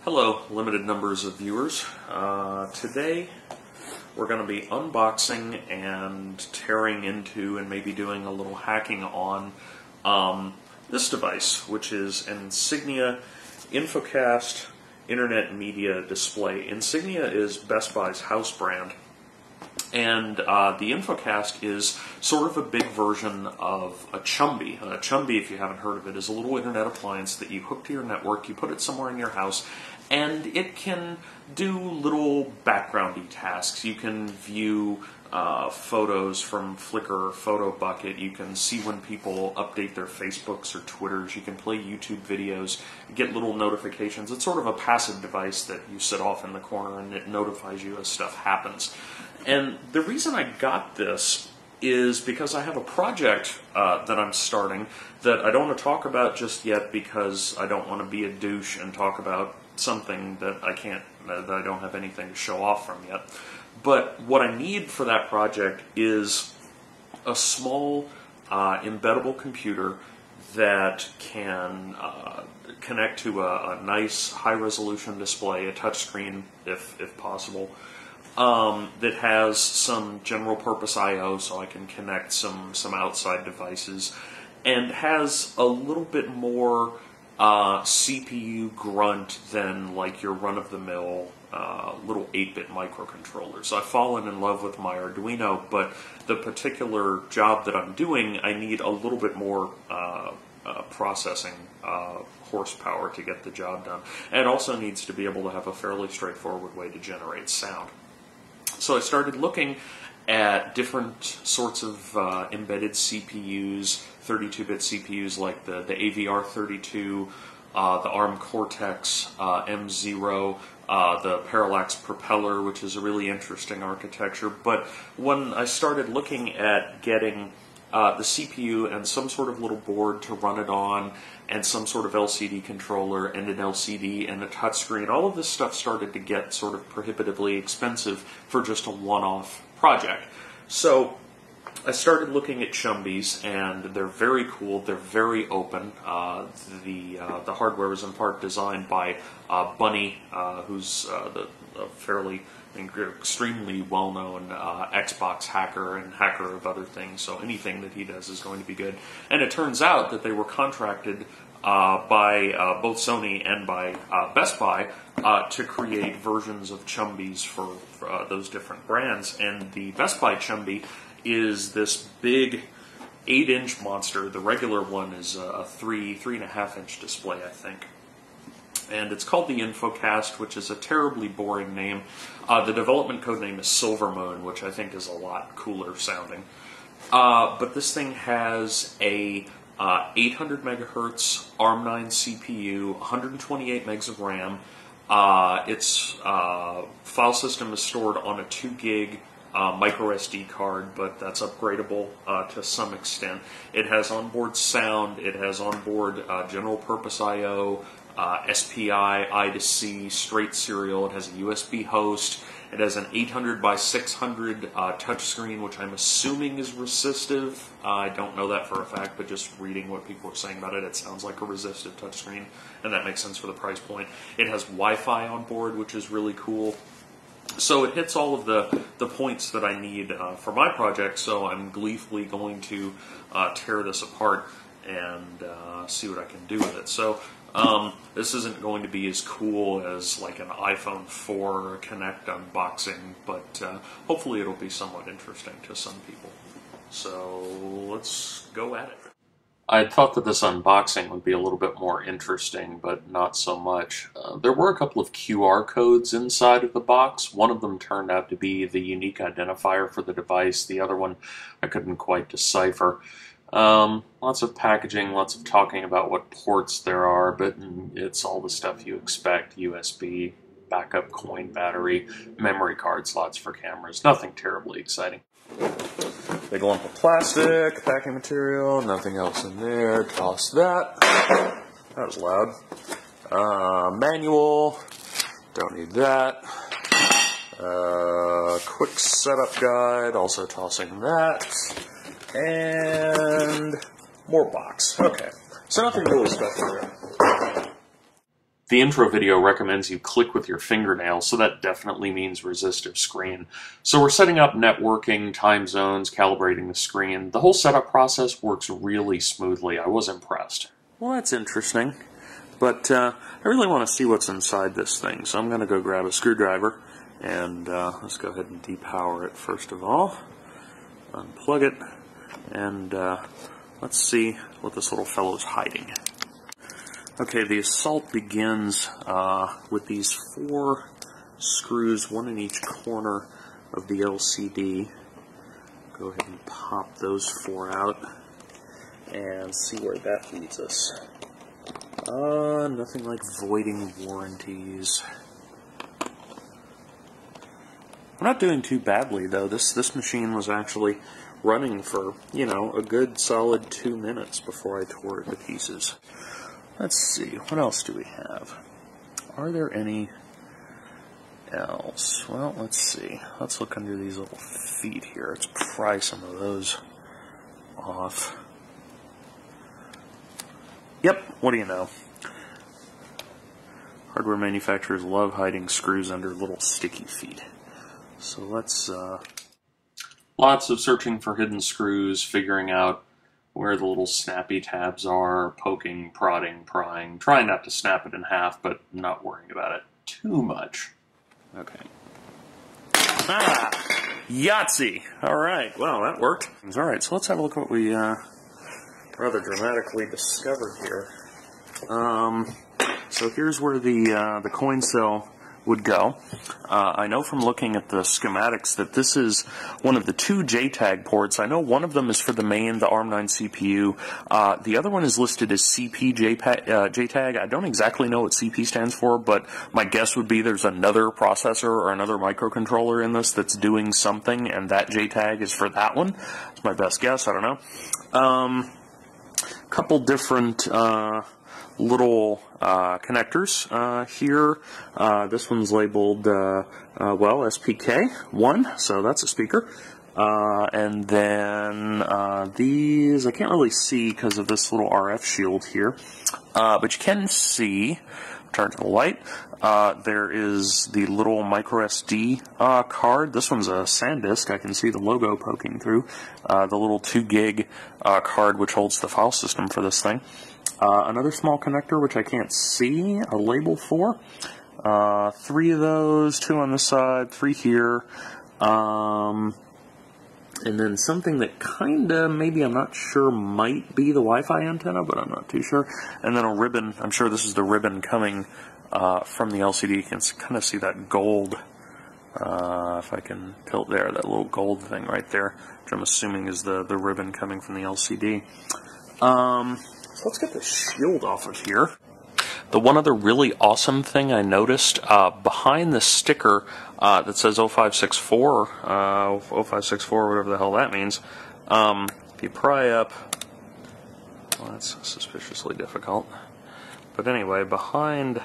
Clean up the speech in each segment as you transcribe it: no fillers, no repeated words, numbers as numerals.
Hello, limited numbers of viewers. Today we're going to be unboxing and tearing into and maybe doing a little hacking on this device, which is an Insignia Infocast Internet Media Display. Insignia is Best Buy's house brand, and the Infocast is sort of a big version of a Chumby. A Chumby, if you haven't heard of it, is a little internet appliance that you hook to your network, you put it somewhere in your house, and it can do little backgroundy tasks. You can view photos from Flickr or Photo Bucket. You can see when people update their Facebooks or Twitters. You can play YouTube videos, get little notifications. It's sort of a passive device that you sit off in the corner and it notifies you as stuff happens. And the reason I got this is because I have a project that I'm starting that I don't want to talk about just yet because I don't want to be a douche and talk about something that I don't have anything to show off from yet. But what I need for that project is a small embeddable computer that can connect to a nice high-resolution display, a touchscreen if possible, that has some general-purpose I/O so I can connect some outside devices, and has a little bit more CPU grunt than like your run-of-the-mill little 8-bit microcontrollers. I've fallen in love with my Arduino, but the particular job that I'm doing, I need a little bit more processing horsepower to get the job done. And it also needs to be able to have a fairly straightforward way to generate sound. So I started looking at different sorts of embedded CPUs, 32-bit CPUs like the AVR32, the ARM Cortex M0, the Parallax Propeller, which is a really interesting architecture. But when I started looking at getting the CPU and some sort of little board to run it on, and some sort of LCD controller, and an LCD, and a touchscreen, all of this stuff started to get sort of prohibitively expensive for just a one-off project. So I started looking at Chumbies, and they're very cool. They're very open. The hardware is in part designed by Bunny, who's a fairly extremely well-known Xbox hacker and hacker of other things, so anything that he does is going to be good. And it turns out that they were contracted by both Sony and by Best Buy to create versions of Chumbies for those different brands. And the Best Buy Chumby is this big 8-inch monster. The regular one is a 3.5-inch display, I think. And it's called the Infocast, which is a terribly boring name. The development code name is Silvermoon, which I think is a lot cooler sounding. But this thing has a 800 megahertz ARM9 CPU, 128 megs of RAM. Its file system is stored on a 2 gig micro SD card, but that's upgradable to some extent. It has onboard sound. It has onboard general purpose I/O. SPI, I2C, straight serial. It has a USB host. It has an 800 by 600 touchscreen, which I'm assuming is resistive. I don't know that for a fact, but just reading what people are saying about it, it sounds like a resistive touchscreen, and that makes sense for the price point. It has Wi-Fi on board, which is really cool. So it hits all of the points that I need for my project, so I'm gleefully going to tear this apart and see what I can do with it. So this isn't going to be as cool as like an iPhone 4 or Connect unboxing, but hopefully it'll be somewhat interesting to some people. So let's go at it. I thought that this unboxing would be a little bit more interesting, but not so much. There were a couple of QR codes inside of the box. One of them turned out to be the unique identifier for the device. The other one I couldn't quite decipher. Lots of packaging, lots of talking about what ports there are, but it's all the stuff you expect. USB, backup coin battery, memory card slots for cameras. Nothing terribly exciting. Big lump of plastic, packing material, nothing else in there. Toss that. That was loud. Manual. Don't need that. Quick setup guide. Also tossing that. And more box. Okay. So nothing really special here. The intro video recommends you click with your fingernails, so that definitely means resistive screen. So we're setting up networking, time zones, calibrating the screen. The whole setup process works really smoothly. I was impressed. Well, that's interesting, but I really want to see what's inside this thing, so I'm going to go grab a screwdriver, and let's go ahead and depower it first of all. Unplug it, and let's see what this little fellow's hiding. Okay, the assault begins with these 4 screws, one in each corner of the LCD. Go ahead and pop those 4 out and see where that leads us. Nothing like voiding warranties. We're not doing too badly, though. This machine was actually running for, you know, a good solid 2 minutes before I tore it to pieces. Let's see, what else do we have? Are there any else? Well, let's see. Let's look under these little feet here. Let's pry some of those off. Yep, what do you know? Hardware manufacturers love hiding screws under little sticky feet. So let's, lots of searching for hidden screws, figuring out where the little snappy tabs are, poking, prodding, prying, trying not to snap it in half, but not worrying about it too much. Okay. Ah! Yahtzee! Alright, well, that worked. Alright, so let's have a look at what we rather dramatically discovered here. So here's where the coin cell would go. I know from looking at the schematics that this is one of the 2 JTAG ports. I know one of them is for the main, the ARM9 CPU. The other one is listed as CP JTAG. I don't exactly know what CP stands for, but my guess would be there's another processor or another microcontroller in this that's doing something, and that JTAG is for that one. That's my best guess. I don't know. Couple different little connectors here. This one's labeled, well, SPK1, so that's a speaker. And then these, I can't really see because of this little RF shield here, but you can see, turn to the light, there is the little micro SD card. This one's a SanDisk. I can see the logo poking through. The little 2 gig card which holds the file system for this thing. Another small connector which I can't see a label for. 3 of those, 2 on this side, 3 here. And then something that kinda, maybe I'm not sure, might be the Wi-Fi antenna, but I'm not too sure. And then a ribbon. I'm sure this is the ribbon coming from the LCD. You can kind of see that gold, if I can tilt there, that little gold thing right there, which I'm assuming is the ribbon coming from the LCD. So let's get the shield off of here. The one other really awesome thing I noticed behind the sticker that says 0564, 0564, whatever the hell that means, if you pry up, well, that's suspiciously difficult. But anyway, behind,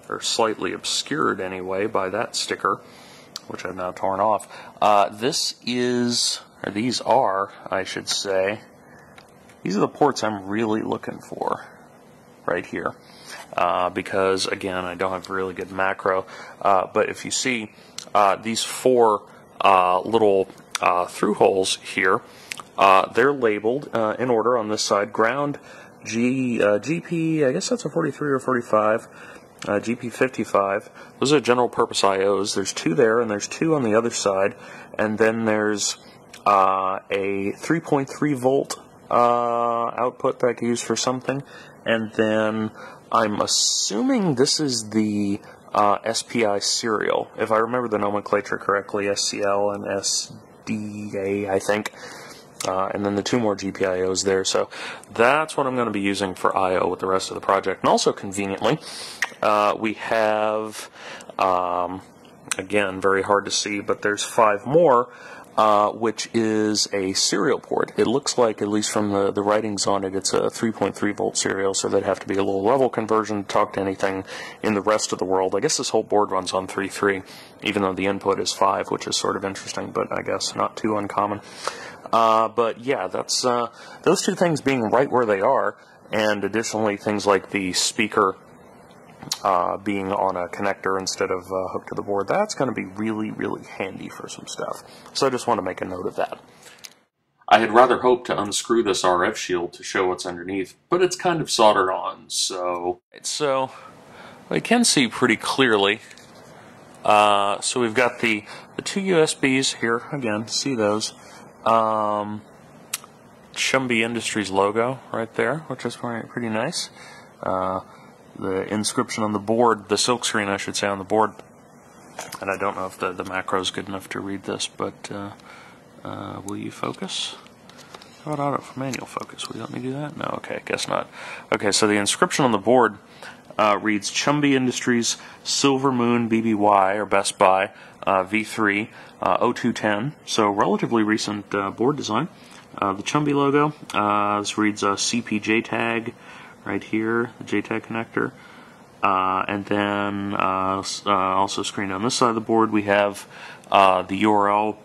or slightly obscured anyway, by that sticker, which I've now torn off, this is, or these are, I should say, these are the ports I'm really looking for right here. Because, again, I don't have really good macro. But if you see these 4 little through holes here, they're labeled in order on this side. Ground, GP, I guess that's a 43 or 45, GP55. Those are general purpose IOs. There's 2 there, and there's 2 on the other side. And then there's a 3.3 volt output that I could use for something, and then I'm assuming this is the SPI serial, if I remember the nomenclature correctly, SCL and SDA, I think, and then the 2 more GPIOs there. So that's what I'm going to be using for I/O with the rest of the project. And also conveniently, we have, again, very hard to see, but there's 5 more. Which is a serial port. It looks like, at least from the writings on it, it's a 3.3 volt serial, so there'd have to be a little level conversion to talk to anything in the rest of the world. I guess this whole board runs on 3.3, even though the input is 5, which is sort of interesting, but I guess not too uncommon. But yeah, that's those 2 things being right where they are, and additionally things like the speaker being on a connector instead of hooked to the board. That's going to be really, really handy for some stuff. So I just want to make a note of that. I had rather hoped to unscrew this RF shield to show what's underneath, but it's kind of soldered on, so I can see pretty clearly. So we've got the two USBs here, again, see those. Chumby Industries logo right there, which is pretty nice. The inscription on the board, the silkscreen I should say on the board, and I don't know if the macro is good enough to read this, but will you focus? How about auto for manual focus? Will you let me do that? No, okay, guess not. Okay, so the inscription on the board reads Chumby Industries Silver Moon BBY, or Best Buy, V3, 0210, so relatively recent board design. The Chumby logo, this reads CP JTAG right here, the JTAG connector. And then also screened on this side of the board, we have the URL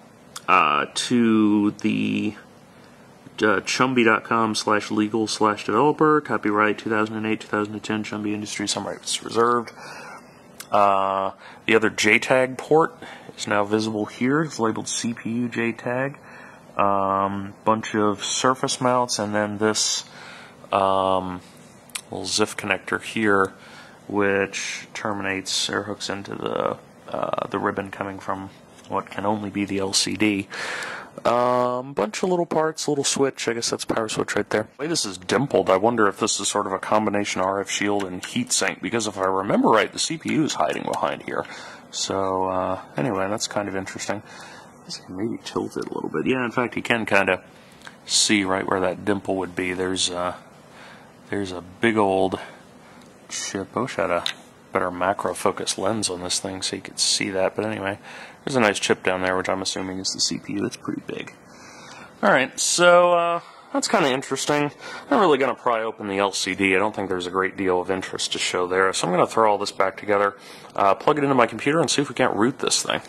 to the chumby.com/legal/developer, copyright 2008-2010 Chumby Industries, some rights reserved. The other JTAG port is now visible here. It's labeled CPU JTAG. Bunch of surface mounts, and then this little ZIF connector here, which terminates or hooks into the ribbon coming from what can only be the LCD. Bunch of little parts, little switch. I guess that's power switch right there. The way this is dimpled, I wonder if this is sort of a combination RF shield and heatsink, because if I remember right, the CPU is hiding behind here. So anyway, that's kind of interesting. I can maybe tilt it a little bit. Yeah, in fact, you can kind of see right where that dimple would be. There's a big old chip. I wish I had a better macro focus lens on this thing so you could see that. But anyway, there's a nice chip down there, which I'm assuming is the CPU. That's pretty big. Alright, so that's kind of interesting. I'm not really going to pry open the LCD. I don't think there's a great deal of interest to show there. So I'm going to throw all this back together, plug it into my computer, and see if we can't root this thing.